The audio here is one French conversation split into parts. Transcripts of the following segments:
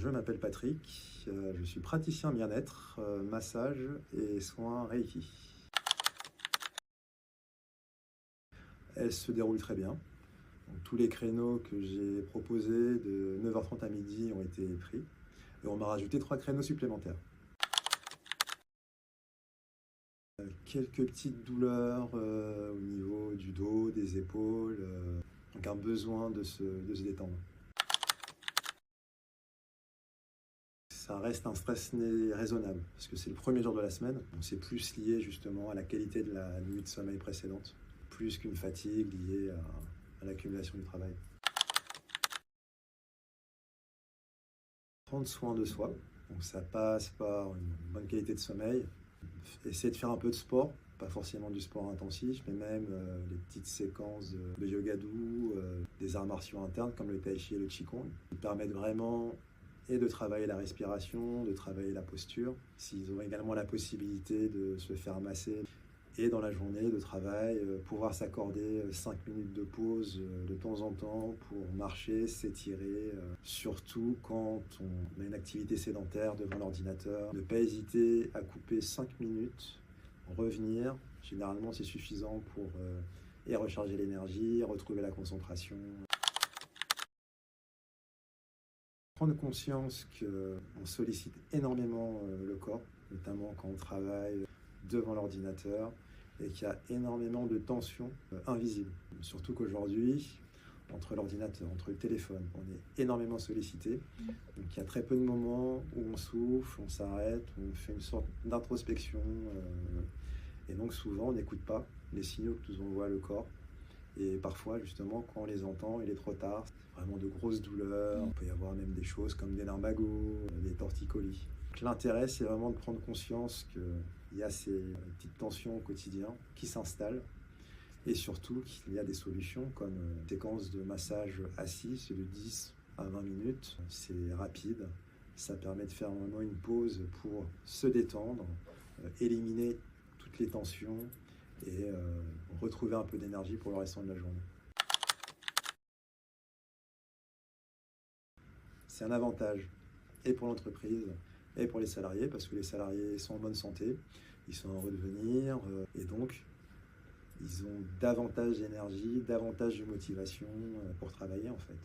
Je m'appelle Patrick, je suis praticien bien-être, massage et soins Reiki. Elle se déroule très bien. Donc, tous les créneaux que j'ai proposés de 9h30 à midi ont été pris et on m'a rajouté 3 créneaux supplémentaires. Quelques petites douleurs au niveau du dos, des épaules, donc un besoin de se détendre. Ça reste un stress raisonnable, parce que c'est le premier jour de la semaine, donc c'est plus lié justement à la qualité de la nuit de sommeil précédente, plus qu'une fatigue liée à l'accumulation du travail. Prendre soin de soi, donc ça passe par une bonne qualité de sommeil, essayer de faire un peu de sport, pas forcément du sport intensif, mais même les petites séquences de yoga doux, des arts martiaux internes comme le tai chi et le qigong, qui permettent vraiment et de travailler la respiration, de travailler la posture. S'ils ont également la possibilité de se faire masser et dans la journée de travail, pouvoir s'accorder 5 minutes de pause de temps en temps pour marcher, s'étirer, surtout quand on a une activité sédentaire devant l'ordinateur. Ne pas hésiter à couper 5 minutes, revenir. Généralement, c'est suffisant pour et recharger l'énergie, retrouver la concentration. Prendre conscience qu'on sollicite énormément le corps, notamment quand on travaille devant l'ordinateur, et qu'il y a énormément de tensions invisibles. Surtout qu'aujourd'hui, entre l'ordinateur, entre le téléphone, on est énormément sollicité. Donc il y a très peu de moments où on souffle, on s'arrête, on fait une sorte d'introspection. Et donc souvent, on n'écoute pas les signaux que nous envoie le corps. Et parfois, justement, quand on les entend, il est trop tard. C'est vraiment de grosses douleurs. Il peut y avoir même des choses comme des lumbago, des torticolis. Donc, l'intérêt, c'est vraiment de prendre conscience qu'il y a ces petites tensions au quotidien qui s'installent. Et surtout qu'il y a des solutions comme une séquence de massage assis, c'est de 10 à 20 minutes. C'est rapide. Ça permet de faire vraiment une pause pour se détendre, éliminer toutes les tensions et retrouver un peu d'énergie pour le restant de la journée. C'est un avantage et pour l'entreprise et pour les salariés, parce que les salariés sont en bonne santé, ils sont heureux de venir et donc ils ont davantage d'énergie, davantage de motivation pour travailler en fait.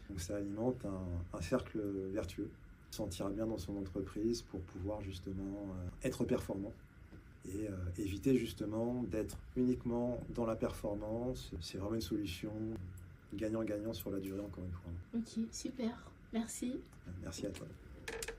Donc ça alimente un cercle vertueux, se sentir bien dans son entreprise pour pouvoir justement être performant. Et éviter justement d'être uniquement dans la performance. C'est vraiment une solution gagnant-gagnant sur la durée, encore une fois. Ok, super. Merci. Merci à toi.